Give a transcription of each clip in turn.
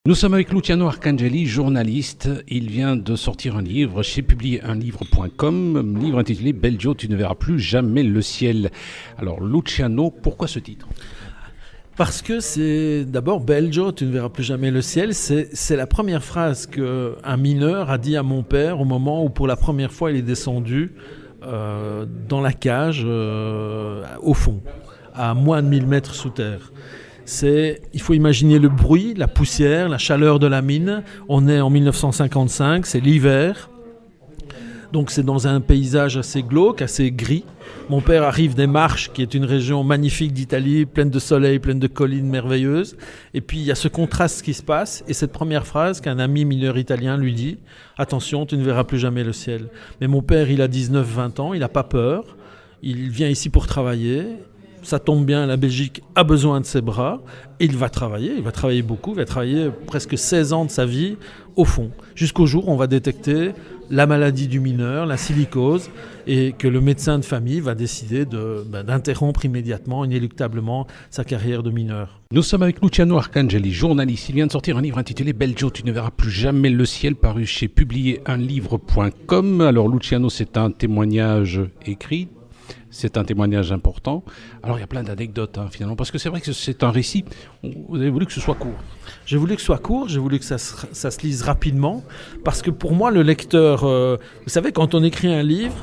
Nous sommes avec Luciano Arcangeli, journaliste. Il vient de sortir un livre chez publier-un-livre.com, livre intitulé « Belgio, tu ne verras plus jamais le ciel ». Alors Luciano, pourquoi ce titre ? Parce que c'est d'abord Belgio, tu ne verras plus jamais le ciel. C'est la première phrase qu'un mineur a dit à mon père au moment où pour la première fois il est descendu dans la cage au fond, à moins de 1000 mètres sous terre. Il faut imaginer le bruit, la poussière, la chaleur de la mine. On est en 1955, c'est l'hiver. Donc c'est dans un paysage assez glauque, assez gris. Mon père arrive des Marches, qui est une région magnifique d'Italie, pleine de soleil, pleine de collines merveilleuses. Et puis il y a ce contraste qui se passe. Et cette première phrase qu'un ami mineur italien lui dit, « Attention, tu ne verras plus jamais le ciel ». Mais mon père, il a 19-20 ans, il n'a pas peur. Il vient ici pour travailler. Ça tombe bien, la Belgique a besoin de ses bras. Et il va travailler beaucoup. Il va travailler presque 16 ans de sa vie au fond. Jusqu'au jour où on va détecter la maladie du mineur, la silicose, et que le médecin de famille va décider d'interrompre immédiatement, inéluctablement, sa carrière de mineur. Nous sommes avec Luciano Arcangeli, journaliste. Il vient de sortir un livre intitulé « Belgio, tu ne verras plus jamais le ciel », paru chez publier-un-livre.com. Alors Luciano, c'est un témoignage écrit. C'est un témoignage important. Alors, il y a plein d'anecdotes, finalement, parce que c'est vrai que c'est un récit. Vous avez voulu que ce soit court. J'ai voulu que ce soit court, j'ai voulu que ça se lise rapidement, parce que pour moi, le lecteur... vous savez, quand on écrit un livre,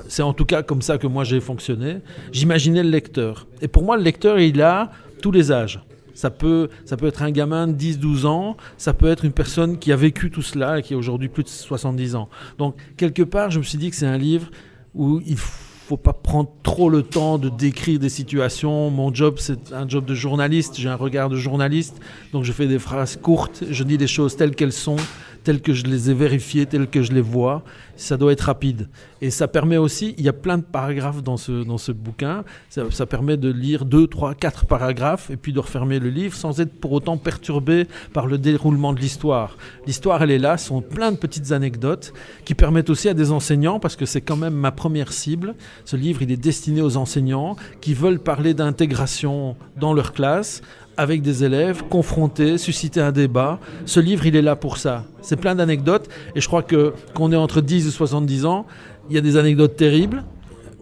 c'est en tout cas comme ça que moi j'ai fonctionné, j'imaginais le lecteur. Et pour moi, le lecteur, il a tous les âges. Ça peut être un gamin de 10-12 ans, ça peut être une personne qui a vécu tout cela et qui a aujourd'hui plus de 70 ans. Donc, quelque part, je me suis dit que c'est un livre où il faut pas prendre trop le temps de décrire des situations. Mon job, c'est un job de journaliste. J'ai un regard de journaliste. Donc, je fais des phrases courtes. Je dis les choses telles qu'elles sont, telles que je les ai vérifiées, telles que je les vois. Ça doit être rapide. Et ça permet aussi, il y a plein de paragraphes dans ce bouquin. Ça permet de lire 2, 3, 4 paragraphes et puis de refermer le livre sans être pour autant perturbé par le déroulement de l'histoire. L'histoire, elle est là. Ce sont plein de petites anecdotes qui permettent aussi à des enseignants, parce que c'est quand même ma première cible. Ce livre, il est destiné aux enseignants qui veulent parler d'intégration dans leur classe, avec des élèves, confronter, susciter un débat. Ce livre, il est là pour ça. C'est plein d'anecdotes. Et je crois qu'on est entre 10 et 70 ans, il y a des anecdotes terribles,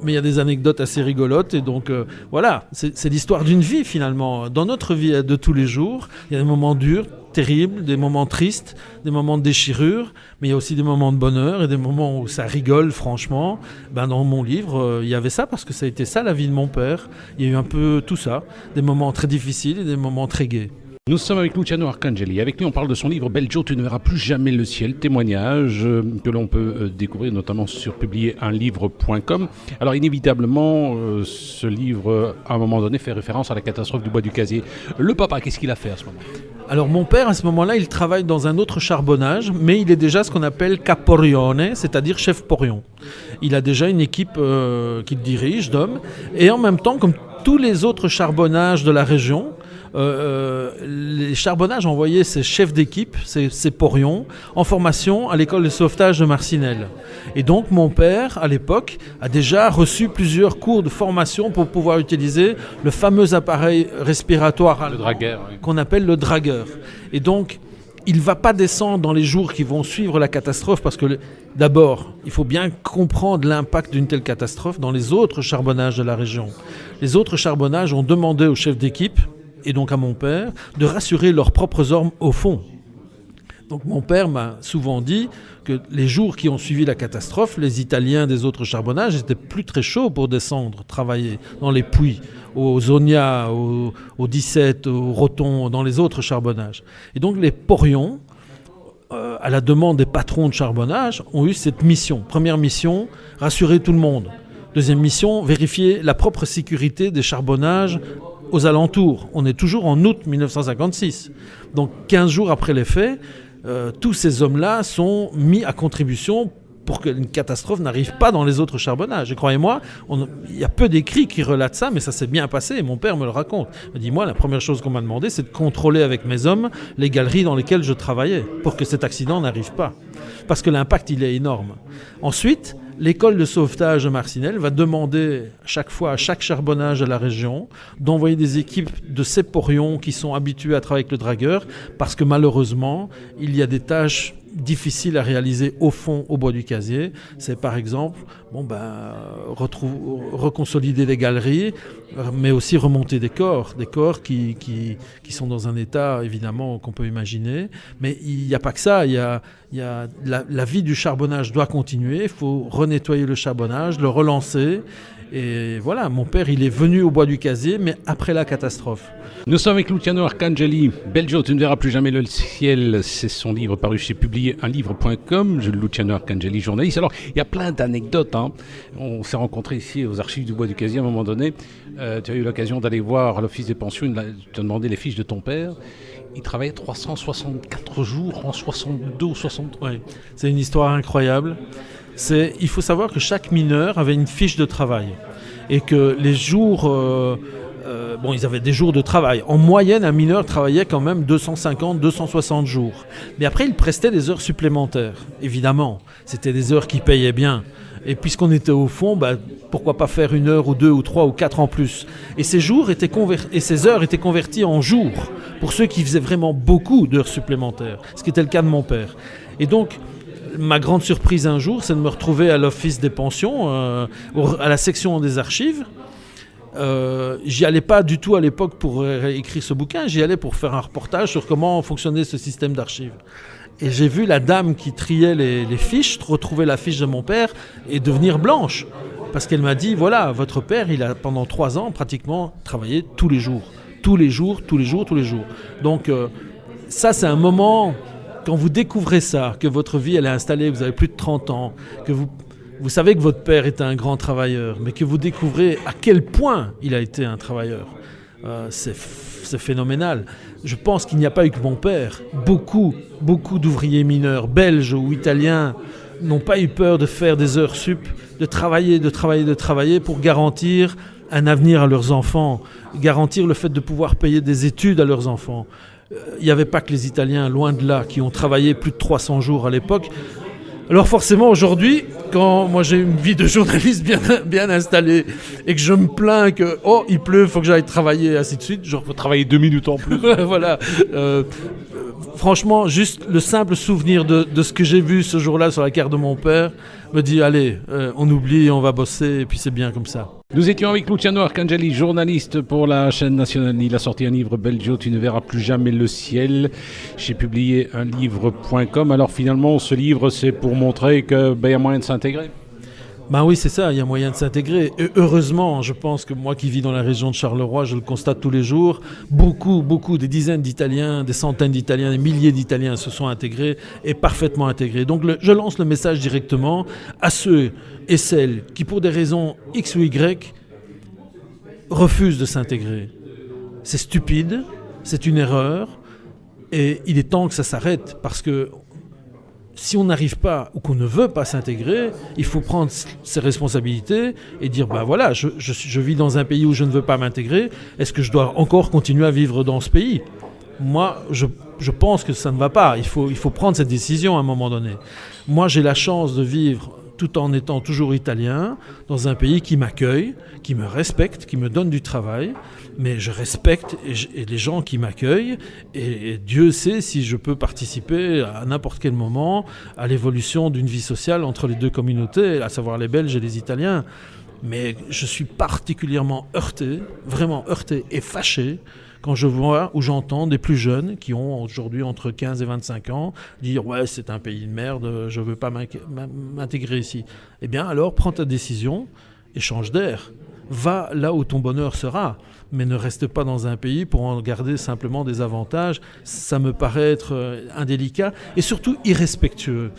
mais il y a des anecdotes assez rigolotes. Et donc, voilà, c'est l'histoire d'une vie, finalement. Dans notre vie de tous les jours, il y a des moments durs, terribles, des moments tristes, des moments de déchirure, mais il y a aussi des moments de bonheur et des moments où ça rigole, franchement. Dans mon livre, il y avait ça, parce que ça a été ça, la vie de mon père. Il y a eu un peu tout ça, des moments très difficiles et des moments très gais. Nous sommes avec Luciano Arcangeli. Avec lui, on parle de son livre « Belgio, tu ne verras plus jamais le ciel », témoignage que l'on peut découvrir notamment sur publier-un-livre.com. Alors inévitablement, ce livre, à un moment donné, fait référence à la catastrophe du bois du Casier. Le papa, qu'est-ce qu'il a fait à ce moment ? Alors mon père, à ce moment-là, il travaille dans un autre charbonnage, mais il est déjà ce qu'on appelle caporione, c'est-à-dire chef porion. Il a déjà une équipe qu'il dirige d'hommes, et en même temps, comme tous les autres charbonnages de la région, les charbonnages envoyaient ces chefs d'équipe, ces porions, en formation à l'école de sauvetage de Marcinelle. Et donc mon père, à l'époque, a déjà reçu plusieurs cours de formation pour pouvoir utiliser le fameux appareil respiratoire qu'on appelle le dragueur. Et donc, il ne va pas descendre dans les jours qui vont suivre la catastrophe, parce que d'abord, il faut bien comprendre l'impact d'une telle catastrophe dans les autres charbonnages de la région. Les autres charbonnages ont demandé aux chefs d'équipe, et donc à mon père, de rassurer leurs propres hommes au fond. Donc mon père m'a souvent dit que les jours qui ont suivi la catastrophe, les Italiens des autres charbonnages n'étaient plus très chauds pour descendre, travailler dans les puits, aux Zonia, aux 17, aux Roton, dans les autres charbonnages. Et donc les porions, à la demande des patrons de charbonnage, ont eu cette mission. Première mission, rassurer tout le monde. Deuxième mission, vérifier la propre sécurité des charbonnages aux alentours. On est toujours en août 1956. Donc 15 jours après les faits, tous ces hommes-là sont mis à contribution pour qu'une catastrophe n'arrive pas dans les autres charbonnages. Et croyez-moi, il y a peu d'écrits qui relatent ça, mais ça s'est bien passé, et mon père me le raconte. Il me dit, moi, la première chose qu'on m'a demandé, c'est de contrôler avec mes hommes les galeries dans lesquelles je travaillais, pour que cet accident n'arrive pas. Parce que l'impact, il est énorme. Ensuite, l'école de sauvetage de Marcinelle va demander chaque fois à chaque charbonnage de la région d'envoyer des équipes de séporions qui sont habitués à travailler avec le dragueur, parce que malheureusement, il y a des tâches difficiles à réaliser au fond au bois du casier. C'est par exemple reconsolider les galeries, mais aussi remonter des corps qui sont dans un état évidemment qu'on peut imaginer. Mais il n'y a pas que ça, la vie du charbonnage doit continuer, il faut renettoyer le charbonnage, le relancer. Et voilà, mon père, il est venu au bois du casier, mais après la catastrophe. Nous sommes avec Luciano Arcangeli. Belgio, tu ne verras plus jamais le ciel. C'est son livre paru chez publier-un-livre.com. Luciano Arcangeli, journaliste. Alors, il y a plein d'anecdotes. On s'est rencontrés ici aux archives du bois du casier à un moment donné. Tu as eu l'occasion d'aller voir l'office des pensions. Tu as demandé les fiches de ton père. Il travaillait 364 jours en 62 ou 63. Oui, c'est une histoire incroyable. Il faut savoir que chaque mineur avait une fiche de travail et que les jours, ils avaient des jours de travail. En moyenne, un mineur travaillait quand même 250, 260 jours. Mais après, il prestait des heures supplémentaires, évidemment. C'était des heures qui payaient bien. Et puisqu'on était au fond, pourquoi pas faire 1 heure ou 2 ou 3 ou 4 en plus. Et ces heures étaient converties en jours pour ceux qui faisaient vraiment beaucoup d'heures supplémentaires, ce qui était le cas de mon père. Et donc, ma grande surprise un jour, c'est de me retrouver à l'office des pensions, à la section des archives. J'y allais pas du tout à l'époque pour écrire ce bouquin, j'y allais pour faire un reportage sur comment fonctionnait ce système d'archives. Et j'ai vu la dame qui triait les fiches, retrouver la fiche de mon père et devenir blanche. Parce qu'elle m'a dit, voilà, votre père, il a pendant 3 ans pratiquement travaillé tous les jours. Tous les jours. Donc ça, c'est un moment... Quand vous découvrez ça, que votre vie elle est installée, vous avez plus de 30 ans, que vous savez que votre père était un grand travailleur, mais que vous découvrez à quel point il a été un travailleur, c'est phénoménal. Je pense qu'il n'y a pas eu que mon père. Beaucoup d'ouvriers mineurs, belges ou italiens, n'ont pas eu peur de faire des heures sup, de travailler pour garantir un avenir à leurs enfants, garantir le fait de pouvoir payer des études à leurs enfants. Il n'y avait pas que les Italiens, loin de là, qui ont travaillé plus de 300 jours à l'époque. Alors forcément, aujourd'hui, quand moi j'ai une vie de journaliste bien installée et que je me plains que « il pleut, il faut que j'aille travailler », ainsi de suite. Genre, faut travailler 2 minutes en plus. Voilà. Franchement, juste le simple souvenir de ce que j'ai vu ce jour-là sur la carte de mon père me dit « Allez, on oublie, on va bosser, et puis c'est bien comme ça ». Nous étions avec Luciano Arcangeli, journaliste pour la chaîne nationale. Il a sorti un livre, Belgio, tu ne verras plus jamais le ciel, chez publier-un-livre.com. Alors finalement, ce livre, c'est pour montrer qu'il y a moyen de s'intégrer. Oui, c'est ça, il y a moyen de s'intégrer. Et heureusement, je pense que moi qui vis dans la région de Charleroi, je le constate tous les jours, beaucoup, des dizaines d'Italiens, des centaines d'Italiens, des milliers d'Italiens se sont intégrés et parfaitement intégrés. Donc je lance le message directement à ceux et celles qui, pour des raisons X ou Y, refusent de s'intégrer. C'est stupide, c'est une erreur et il est temps que ça s'arrête parce que si on n'arrive pas ou qu'on ne veut pas s'intégrer, il faut prendre ses responsabilités et dire voilà, je vis dans un pays où je ne veux pas m'intégrer, est-ce que je dois encore continuer à vivre dans ce pays ? Moi, je pense que ça ne va pas, il faut prendre cette décision à un moment donné. Moi, j'ai la chance de vivre tout en étant toujours italien, dans un pays qui m'accueille, qui me respecte, qui me donne du travail, mais je respecte les gens qui m'accueillent, et Dieu sait si je peux participer à n'importe quel moment à l'évolution d'une vie sociale entre les deux communautés, à savoir les Belges et les Italiens. Mais je suis particulièrement heurté, vraiment heurté et fâché, quand je vois ou j'entends des plus jeunes qui ont aujourd'hui entre 15 et 25 ans dire « ouais, c'est un pays de merde, je ne veux pas m'intégrer ici ». Eh bien alors, prends ta décision et change d'air. Va là où ton bonheur sera, mais ne reste pas dans un pays pour en garder simplement des avantages. Ça me paraît être indélicat et surtout irrespectueux.